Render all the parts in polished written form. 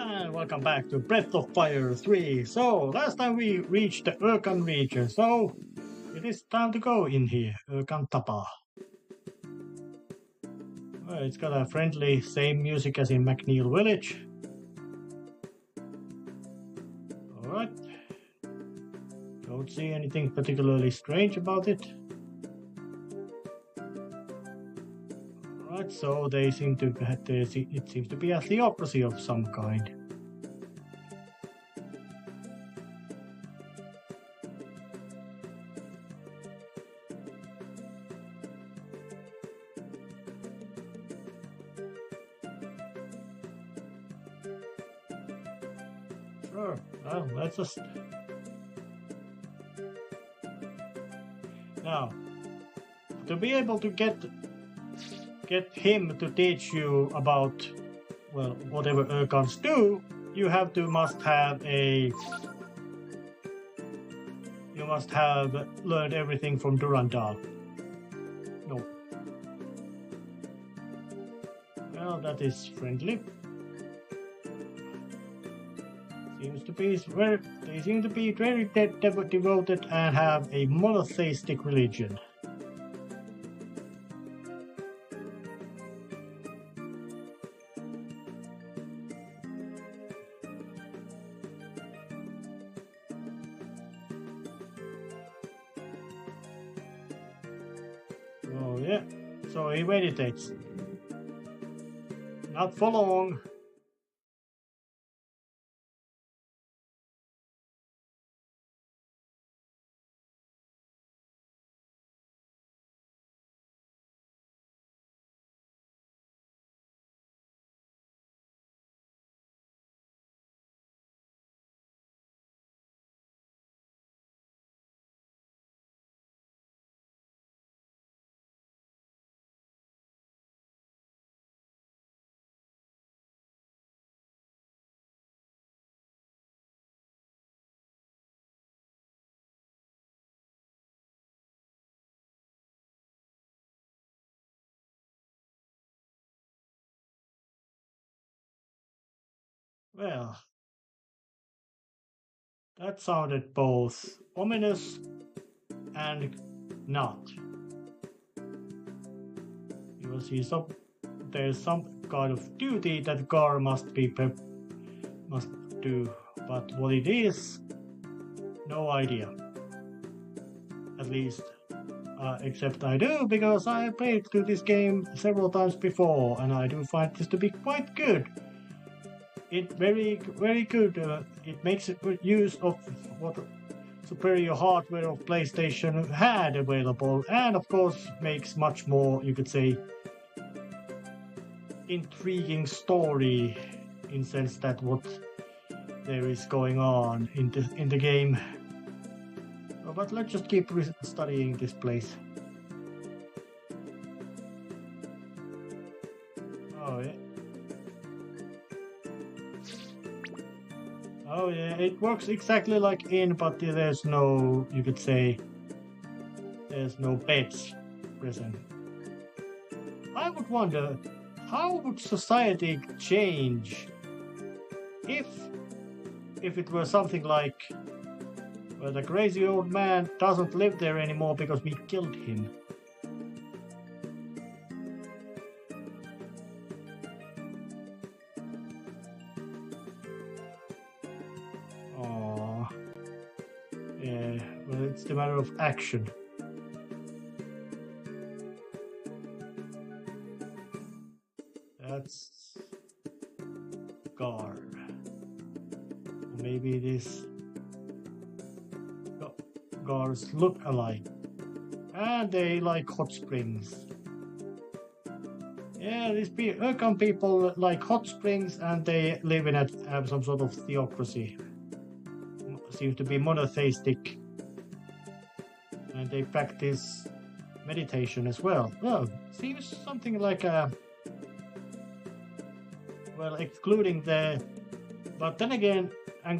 And welcome back to Breath of Fire 3. So, last time we reached the Urkan region, so it is time to go in here, Urkan Tapa. Well, it's got a friendly, same music as in McNeil Village. Alright. Don't see anything particularly strange about it. Alright, so they seem to it seems to be a theocracy of some kind. Sure, well, let's just... Now, to be able to get him to teach you about, well, whatever Urkans do, you must have learned everything from Durandal. No. Well, that is friendly. They seem to be very devoted and have a monotheistic religion. Oh yeah, so he meditates. Not for long. Well, that sounded both ominous and not. Because there's some kind of duty that Gar must do, but what it is, no idea. At least, except I do, because I played through this game several times before, and I do find this to be quite good. It very good. It makes use of what superior hardware of PlayStation had available, and of course makes much more, you could say, intriguing story in sense that what there is going on in the game. Oh, but let's just keep studying this place. Oh yeah. Oh yeah, it works exactly like in, but there's no, you could say, there's no beds present. I would wonder, how would society change if it were something like, well, the crazy old man doesn't live there anymore because we killed him. Yeah, well, it's the matter of action. That's Gar. Or maybe this Gars look alike. And they like hot springs. Yeah, these Urkan people like hot springs, and they live in have some sort of theocracy. Seems to be monotheistic, and they practice meditation as well. Well, seems something like a, well, excluding but then again, and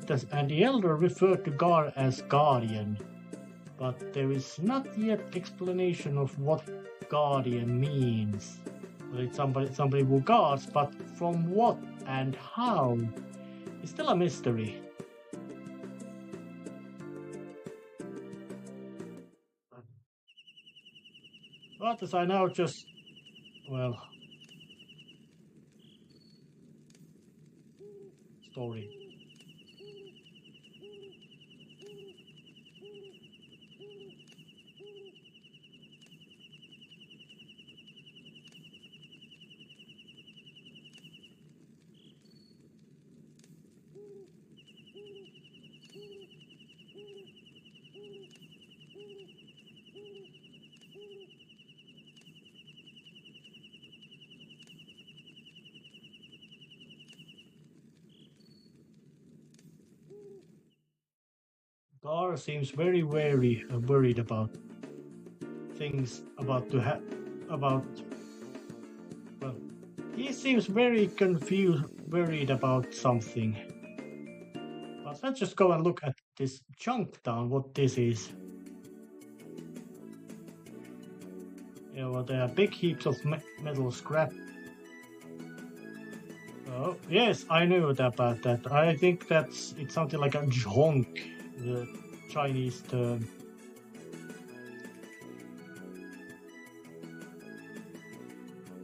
the elder referred to Gar as guardian, but there is not yet explanation of what guardian means. Well, it's somebody who guards, but from what and how? It's still a mystery. But as I now just, well, story. Gar seems very wary and worried about things about to about. Well, he seems very confused, worried about something. But let's just go and look at this junk down. What this is? Yeah, well, there are big heaps of metal scrap. Oh, yes, I knew about that. I think it's something like a junk. The Chinese term.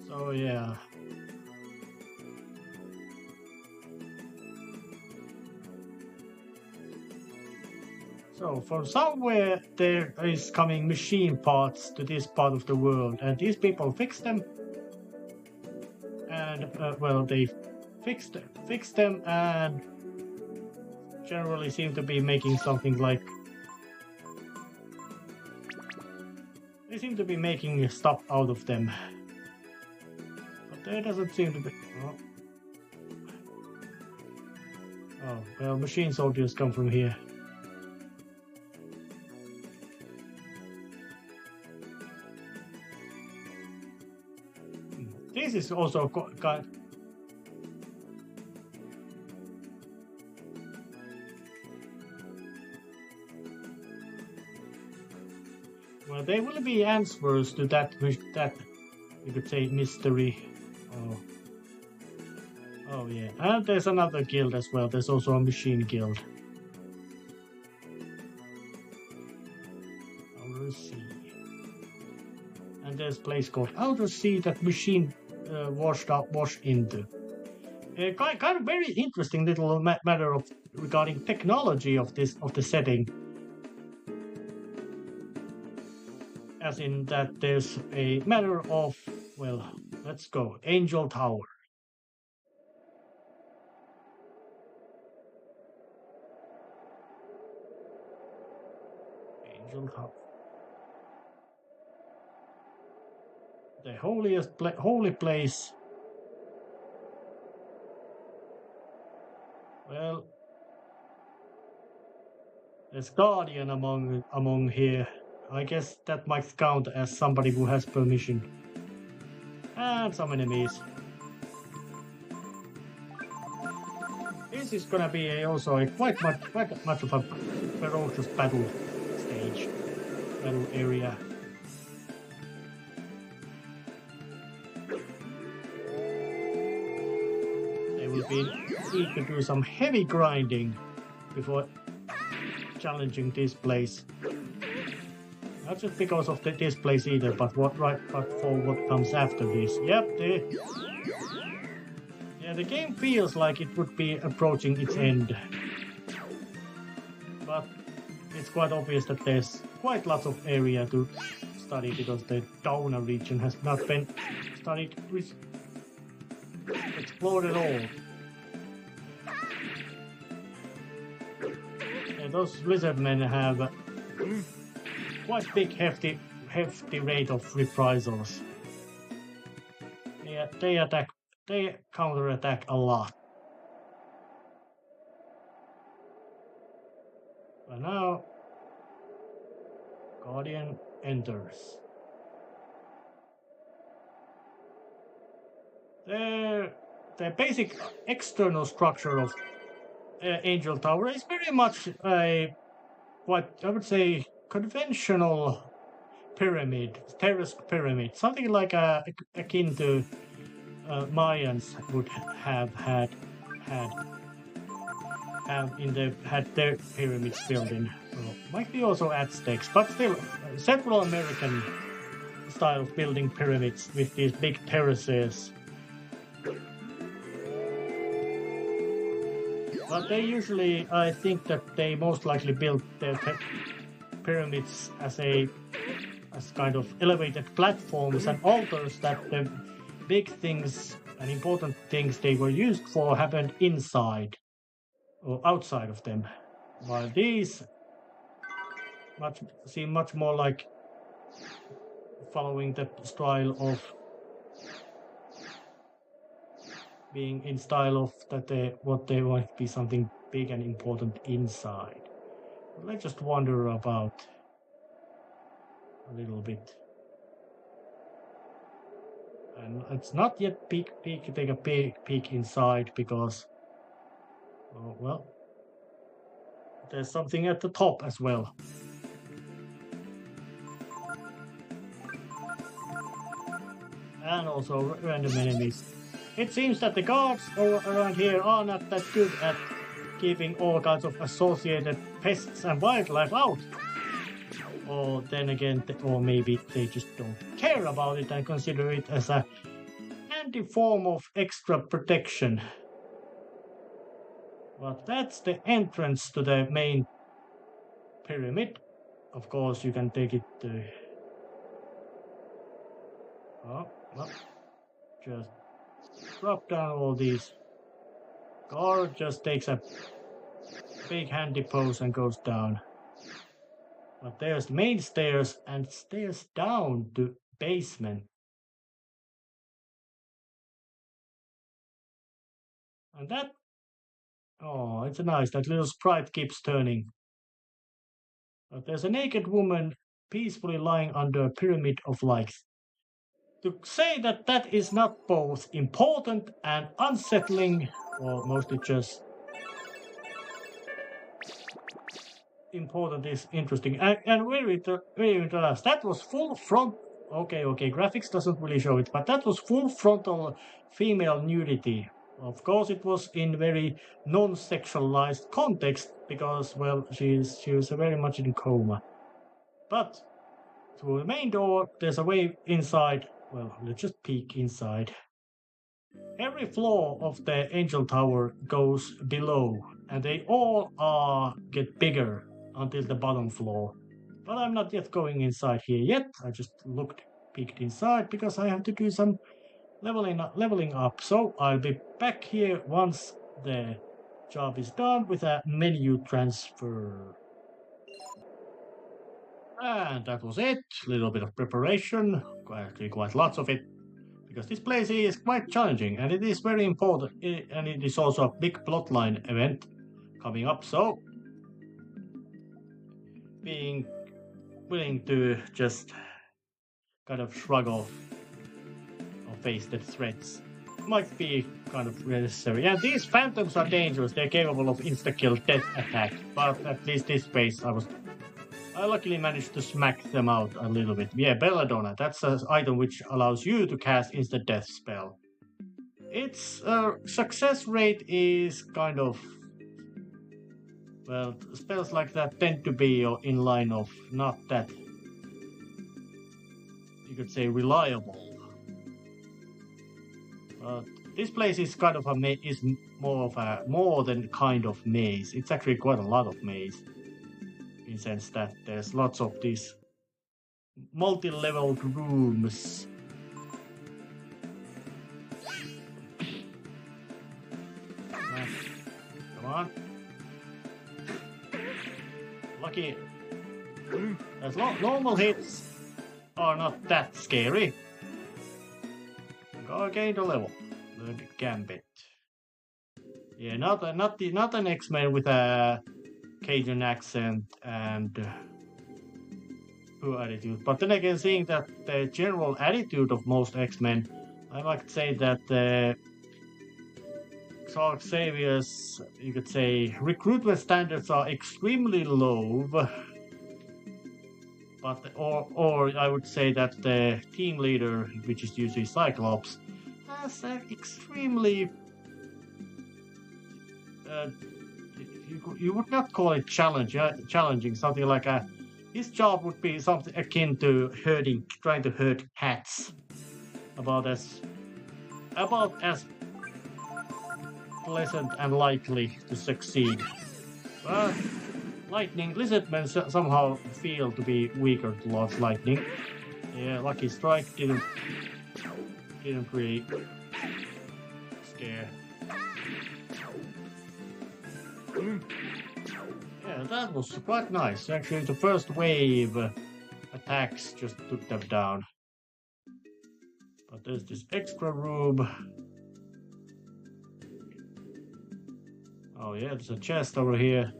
So yeah. So from somewhere there is coming machine parts to this part of the world, and these people fix them. And well, they fix them and generally seem to be making something like they seem to be making stuff out of them, but there doesn't seem to be. Oh well, machine soldiers come from here. This is also kind. Well, there will be answers to that you could say mystery. Oh yeah, and there's another guild as well. There's also a machine guild. Outer Sea, and there's a place called Outer Sea that machine washed into. Kind of very interesting little matter of regarding technology of the setting. As in that there's a matter of, well, let's go, Angel Tower. Angel Tower. The holy place. Well, there's Guardian among here. I guess that might count as somebody who has permission. And some enemies. This is gonna be also quite much of a ferocious battle area. They will need to do some heavy grinding before challenging this place. Not just because of this place either, but for what comes after this. Yep, the game feels like it would be approaching its end. But it's quite obvious that there's quite lots of area to study because the Downer region has not been explored at all. And those lizard men have quite big, hefty rate of reprisals. Yeah, they counterattack a lot. But now, Guardian enters. The basic external structure of Angel Tower is very much what I would say conventional pyramid, terraced pyramid, something like akin to Mayans would have had their pyramids built in. Well, might be also Aztecs, but still, Central American style of building pyramids with these big terraces. But they usually, I think that they most likely built their pyramids as kind of elevated platforms and altars, that the big things and important things they were used for happened inside or outside of them, while these seem much more like following the style of being in style of that they want to be something big and important inside. Let's just wander about a little bit. And it's not yet take a peek inside because, oh, well, there's something at the top as well. And also random enemies. It seems that the guards around here are not that good at keeping all kinds of associated pests and wildlife out. Or then again, or maybe they just don't care about it and consider it as a handy form of extra protection. But that's the entrance to the main pyramid. Of course, you can take it to... Oh, well, just drop down all these. Guard just takes a big handy pose and goes down. But there's the main stairs and stairs down to basement. And that... Oh, it's nice. That little sprite keeps turning. But there's a naked woman peacefully lying under a pyramid of lights. To say that that is not both important and unsettling, or mostly just important, is interesting and very interesting. That was full front. Okay, graphics doesn't really show it, but that was full frontal female nudity. Of course, it was in very non-sexualized context because, well, she was very much in coma. But through the main door, there's a way inside. Well, let's just peek inside. Every floor of the Angel Tower goes below, and they all get bigger until the bottom floor. But I'm not yet going inside here yet. I just peeked inside because I have to do some leveling up. So I'll be back here once the job is done with a menu transfer. And that was it. A little bit of preparation, actually quite lots of it, because this place is quite challenging and it is very important, and it is also a big plotline event coming up, so being willing to just kind of shrug off or face the threats might be kind of necessary. And these phantoms are dangerous. They're capable of insta-kill death attack, but at least this space I luckily managed to smack them out a little bit. Yeah, Belladonna, that's an item which allows you to cast instant death spell. Its success rate is kind of... Well, spells like that tend to be in line of not that, you could say, reliable. But this place is kind of more than kind of maze. It's actually quite a lot of maze. In the sense that there's lots of these multi-leveled rooms. Come on. Lucky. As normal hits are not that scary. Go gain the level. The Gambit. Yeah, not an X-Men with a Cajun accent and poor attitude. But then again, seeing that the general attitude of most X-Men, I might say that Charles Xavier's, you could say, recruitment standards are extremely low. But or I would say that the team leader, which is usually Cyclops, has an extremely you would not call it challenging. Something like his job would be something akin to trying to herd cats. About as pleasant and likely to succeed. But lightning lizardmen somehow feel to be weaker towards lightning. Yeah, lucky strike didn't really scare. Yeah, that was quite nice. Actually, the first wave attacks just took them down. But there's this extra room. Oh yeah, there's a chest over here.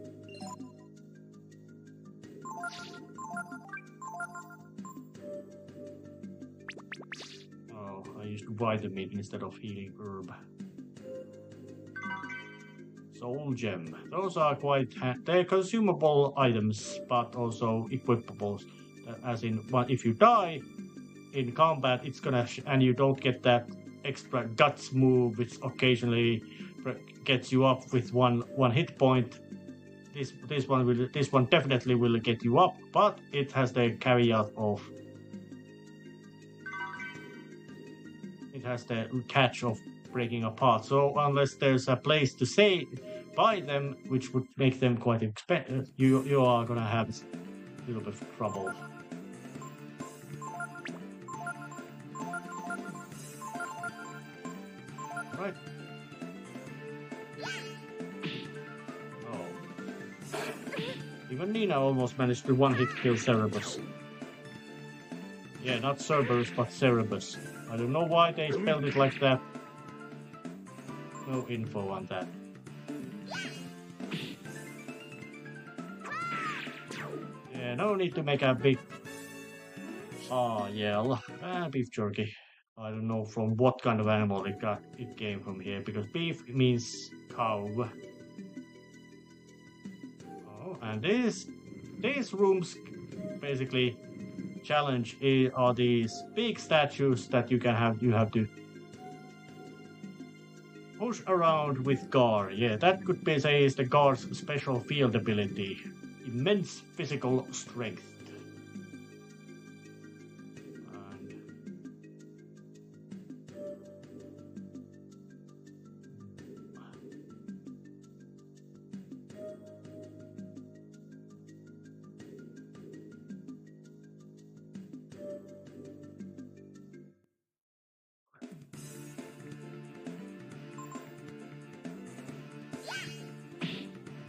Oh, I used vitamin instead of healing herb. Soul gem. Those are quite they're consumable items, but also equipables. As in, if you die in combat, it's gonna and you don't get that extra guts move, which occasionally gets you up with one hit point. This one definitely will get you up, but it has the caveat of it has the catch of breaking apart. So unless there's a place to buy them, which would make them quite expensive, you are gonna have a little bit of trouble. Right. Oh. Even Nina almost managed to one-hit kill Cerebus. Yeah, not Cerberus, but Cerebus. I don't know why they spelled it like that. No info on that. Yeah, no need to make a big yell. Beef jerky. I don't know from what kind of animal it came from here, because beef means cow. Oh, and these rooms basically challenge are these big statues that you have to push around with Gar. Yeah, that could be say is the Gar's special field ability. Immense physical strength.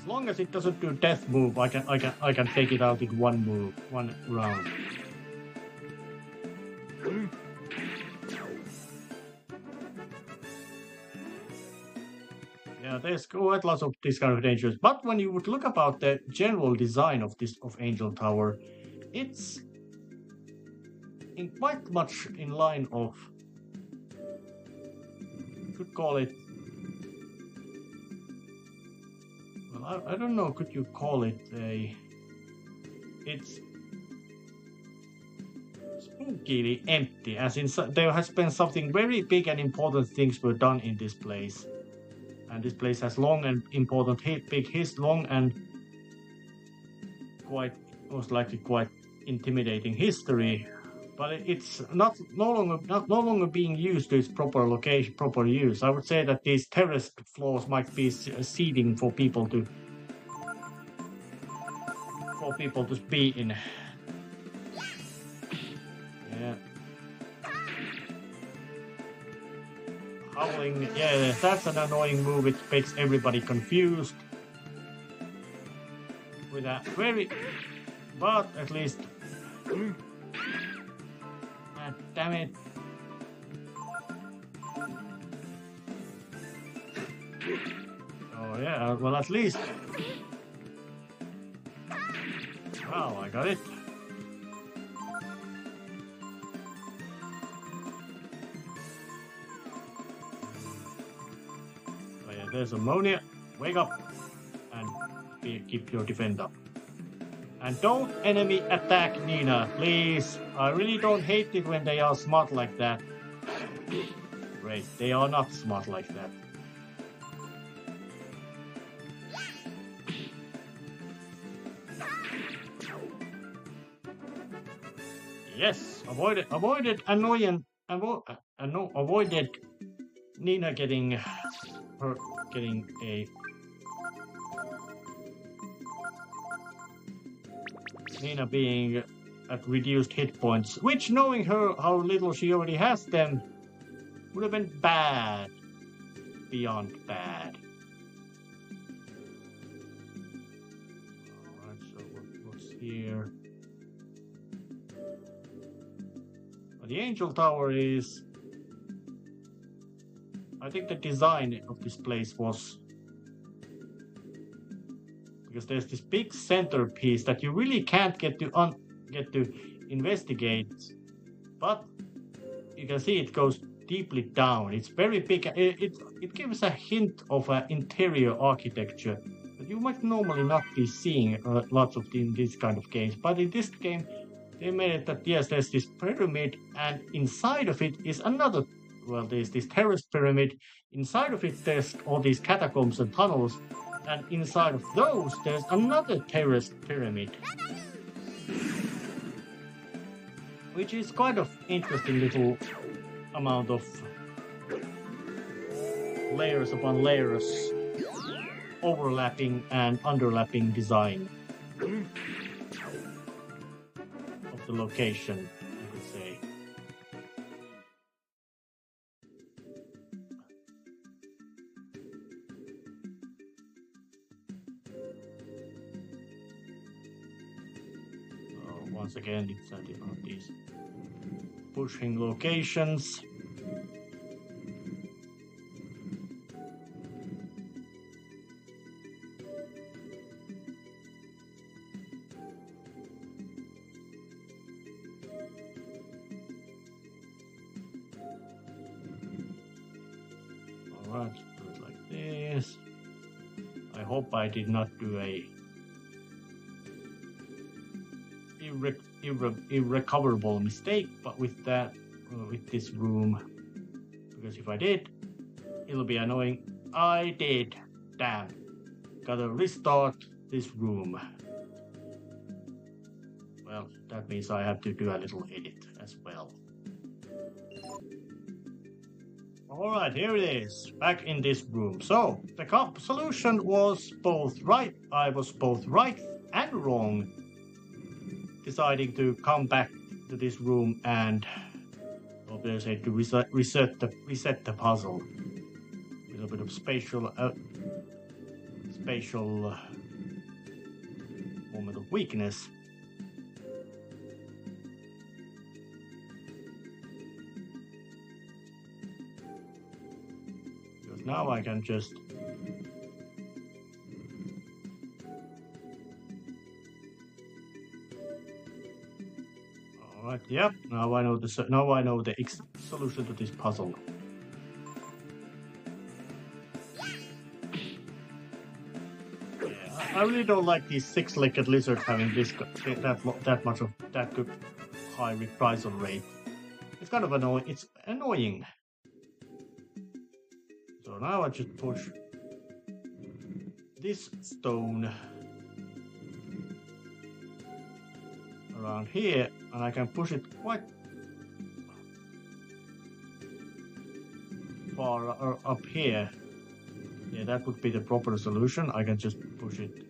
As long as it doesn't do death move, I can take it out in one round. Yeah, there's quite lots of these kind of dangers. But when you would look about the general design of Angel Tower, it's quite much in line of, you could call it. Well, I don't know. Could you call it a? It's spookily empty, as in there has been something very big and important things were done in this place. And this place has long and important, long and most likely quite intimidating history. But it's no longer being used to its proper location, proper use. I would say that these terraced floors might be seeding for people to be in. Yeah. Howling, yeah, that's an annoying move. It makes everybody confused. With a but at least. God damn it. Oh yeah, well at least. Wow, I got it. Oh yeah, there's ammonia. Wake up and keep your defense up. And don't enemy attack Nina, please. I really don't hate it when they are smart like that. Great, they are not smart like that. Yes, avoided Nina getting Nina being at reduced hit points, which, knowing her how little she already has them, would have been bad. Beyond bad. Alright, so what's here? Well, the Angel Tower is... I think the design of this place was... because there's this big centerpiece that you really can't get to investigate, but you can see it goes deeply down. It's very big. It gives a hint of an interior architecture that you might normally not be seeing lots of in these kind of games. But in this game, they made it that yes, there's this pyramid, and inside of it is another. Well, there's this terraced pyramid. Inside of it, there's all these catacombs and tunnels. And inside of those, there's another terraced pyramid. Which is quite of interesting little amount of layers upon layers, overlapping and underlapping design of the location, you could say. Once again, it's one of these pushing locations. Alright, do it like this. I hope I did not do a irrecoverable mistake, but with that, with this room, because if I did, it'll be annoying. I did. Damn. Gotta restart this room. Well, that means I have to do a little edit as well. Alright, here it is, back in this room. So, the solution was both right. I was both right and wrong, deciding to come back to this room and obviously to reset the puzzle. A little bit of spatial moment of weakness. Because now I can just Alright, yep. Now I know the solution to this puzzle. Yeah, I really don't like these six-legged lizards having that much of that good high reprisal rate. It's kind of annoying. It's annoying. So now I just push this stone around here, and I can push it quite far up here. Yeah, that would be the proper solution. I can just push it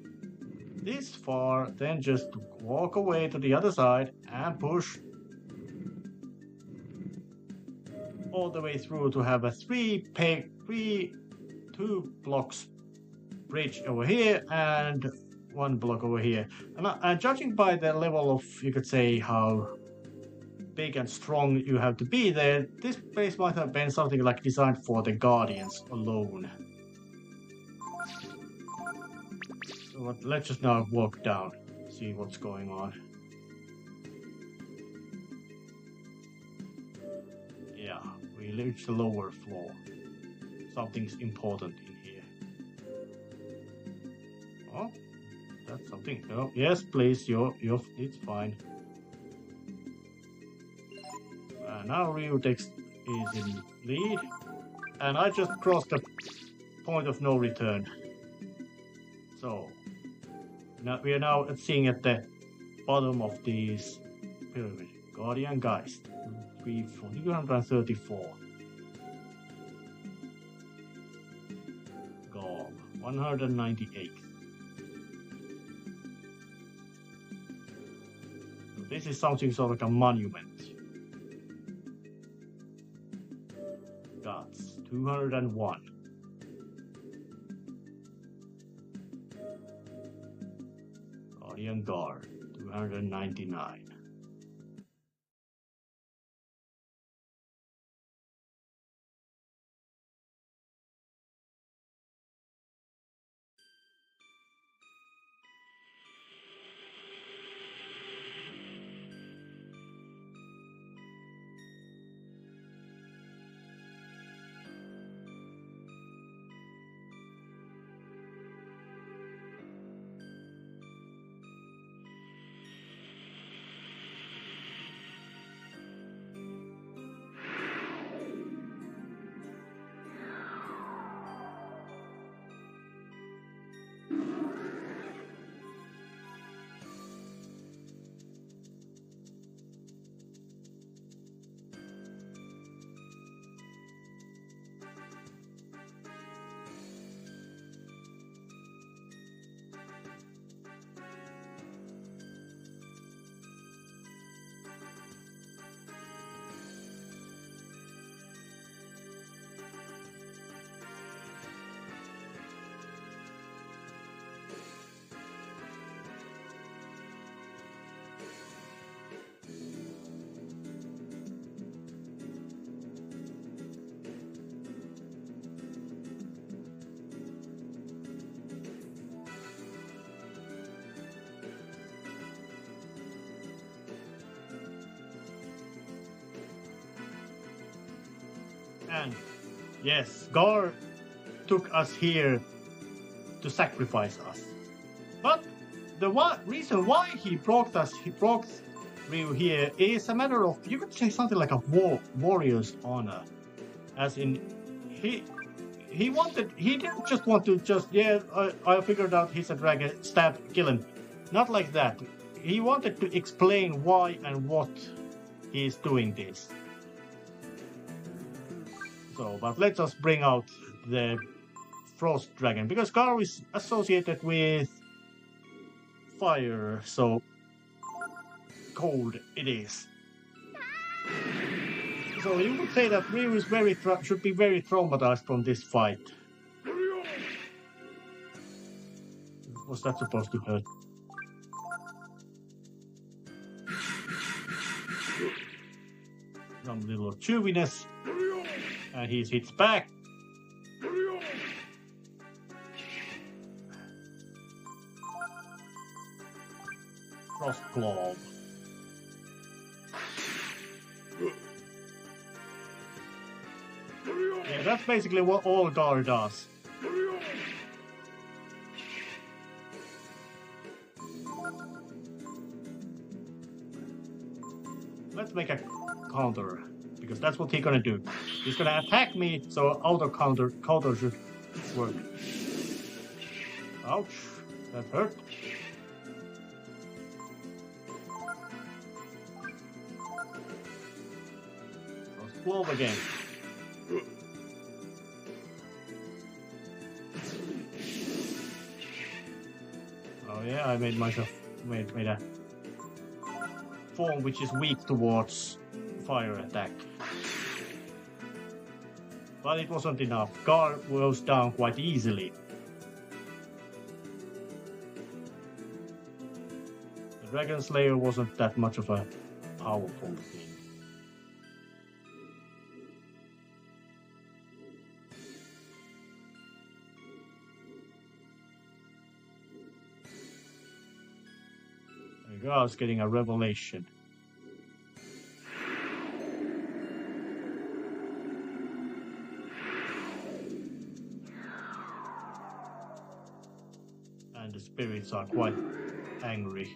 this far, then just walk away to the other side and push all the way through to have a 2 blocks bridge over here and 1 block over here. And judging by the level of, you could say, how big and strong you have to be there, this place might have been something like designed for the Guardians alone. So let's just now walk down, see what's going on. Yeah, we reached the lower floor. Something's important in here. Oh, that's something. Oh, yes, please. It's fine. Now Ryu is in lead. And I just crossed the point of no return. So now we are now seeing at the bottom of this pyramid. Guardian Geist. 234. Goal 198. So this is something sort of like a monument. Guts 201. Guardian Guard 299. And yes, Gar took us here to sacrifice us. But the reason why he brought Ryu here is a matter of, you could say something like a warrior's honor. As in, he didn't just want to I figured out he's a dragon, kill him. Not like that. He wanted to explain why and what he's doing this. So, but let us bring out the Frost Dragon, because Gar is associated with fire, so cold it is. So you could say that Ryu is should be very traumatized from this fight. Was that supposed to hurt? Some little chewiness. And he hits back. Frost Claw. Yeah, that's basically what all Gar does. Let's make a counter, because that's what he's gonna do. He's gonna attack me, so auto counter should work. Ouch, that hurt. Let's blow again. Oh yeah, I made myself made a form which is weak towards fire attack. But it wasn't enough. Gar goes down quite easily. The Dragon Slayer wasn't that much of a powerful thing. There you go, I was getting a revelation. And the spirits are quite angry.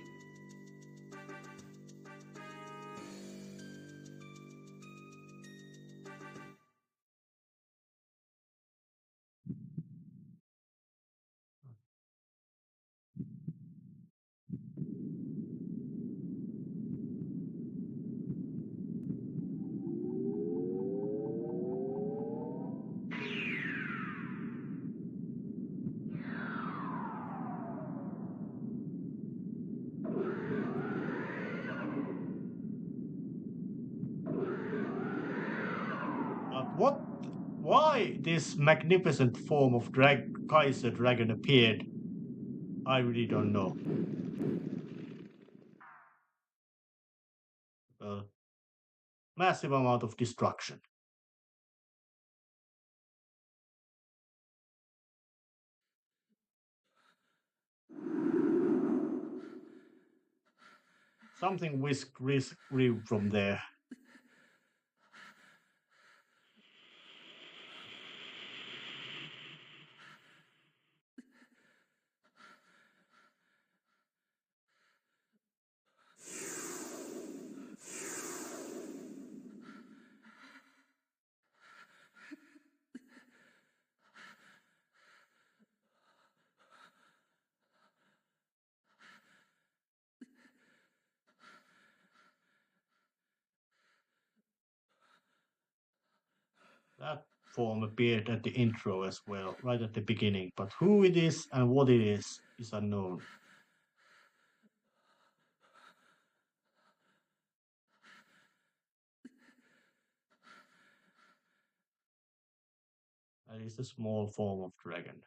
Why this magnificent form of Kaiser dragon appeared, I really don't know. Massive amount of destruction. Something whisked from there. That form appeared at the intro as well, right at the beginning, but who it is and what it is unknown. That is a small form of dragon.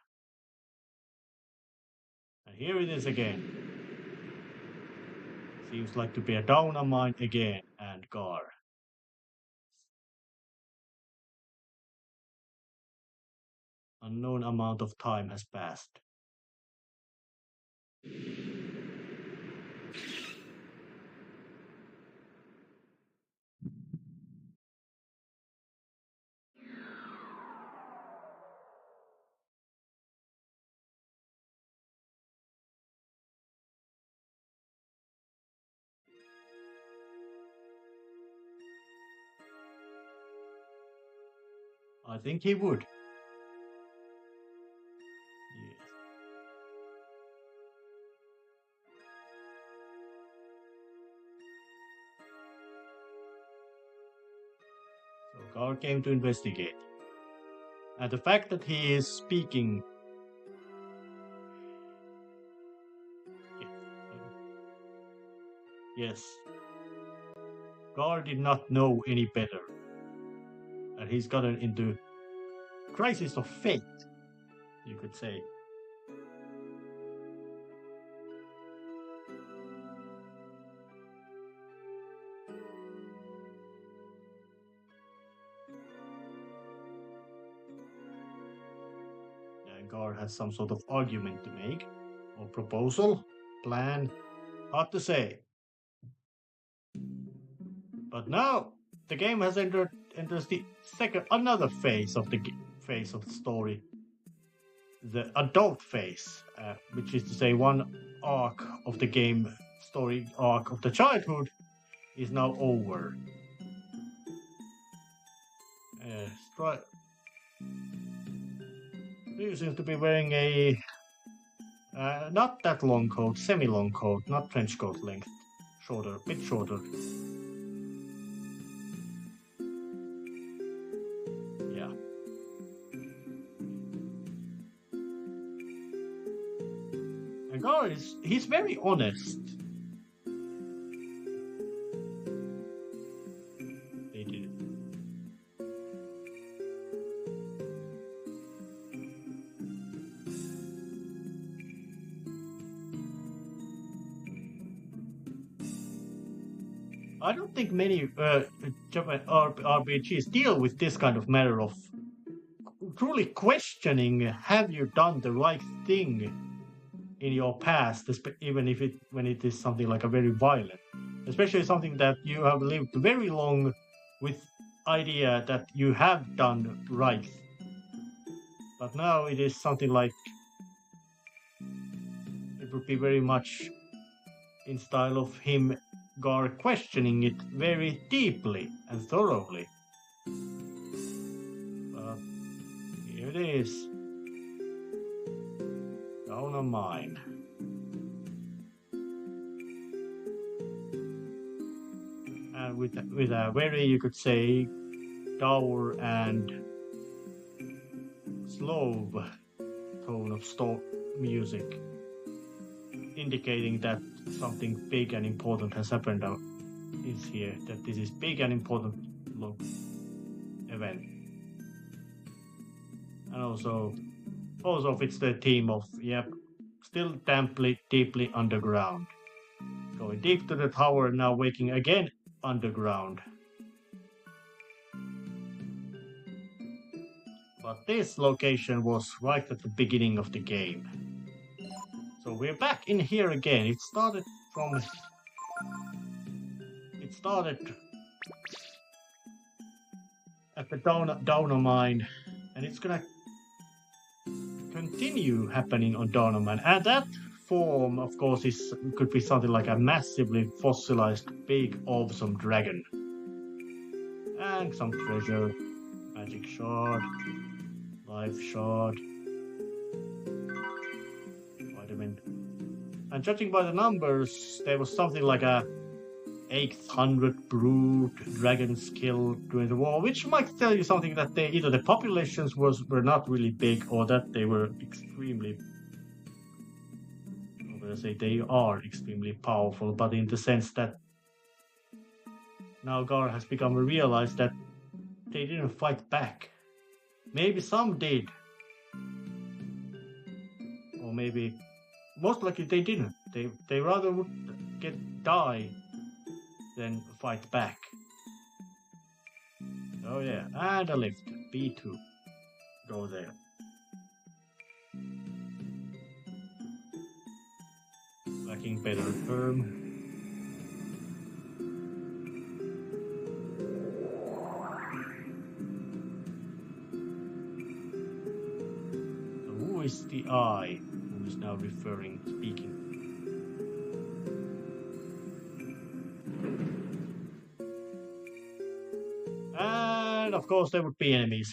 And here it is again. Seems like to be a downer mine again, and Gar. Unknown amount of time has passed. I think he would. Yes. So Gar came to investigate. And the fact that he is speaking. Yes. Gar did not know any better. And he's gotten into crisis of faith, you could say. And Gar has some sort of argument to make, or proposal, plan, hard to say. But now the game has enters the another phase of the story, the adult phase, which is to say one arc of the game story arc of the childhood is now over. He seems to be wearing a not that long coat, semi-long coat, not trench coat length, shorter, bit shorter. Yeah. And Gar he's very honest. They did it. I don't think many Japan RPGs deal with this kind of matter of truly questioning: have you done the right thing in your past, even if when it is something like a very violent, especially something that you have lived very long with idea that you have done right, but now it is something like it would be very much in style of him, Gar, questioning it very deeply and thoroughly. But here it is. Down on mine. And with a very, you could say, dour and slow tone of music, indicating that something big and important has happened is here, that this is big and important event. also fits the theme of, yep, still deeply underground. Going deep to the tower, now waking again underground. But this location was right at the beginning of the game. So we're back in here again. It started at the Downer mine, and it's gonna continue happening on Downer mine. And that form, of course, could be something like a massively fossilized, big, awesome dragon. And some treasure, magic shard, life shard, vitamin. And judging by the numbers, there was something like a 800 brood dragons killed during the war, which might tell you something that either the populations were not really big or that they were extremely, I'm gonna say they are extremely powerful, but in the sense that now Gar has become realized that they didn't fight back. Maybe some did, or maybe most likely they didn't. They rather would die than fight back. Oh yeah, and a lift, B2. Go there. Lacking better firm. So who is the I who is now speaking? And of course there would be enemies.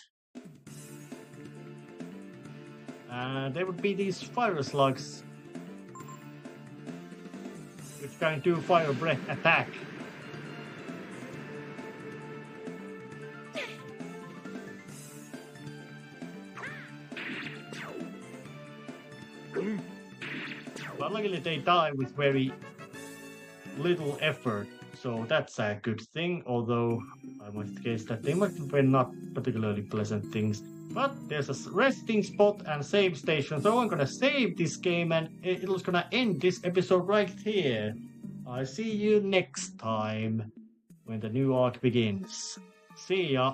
And there would be these fire slugs, which can do fire breath attack. But luckily they die with very little effort, so that's a good thing, although I might guess that they might be not particularly pleasant things. But there's a resting spot and save station, so I'm gonna save this game and it's gonna end this episode right here. I'll see you next time when the new arc begins. See ya!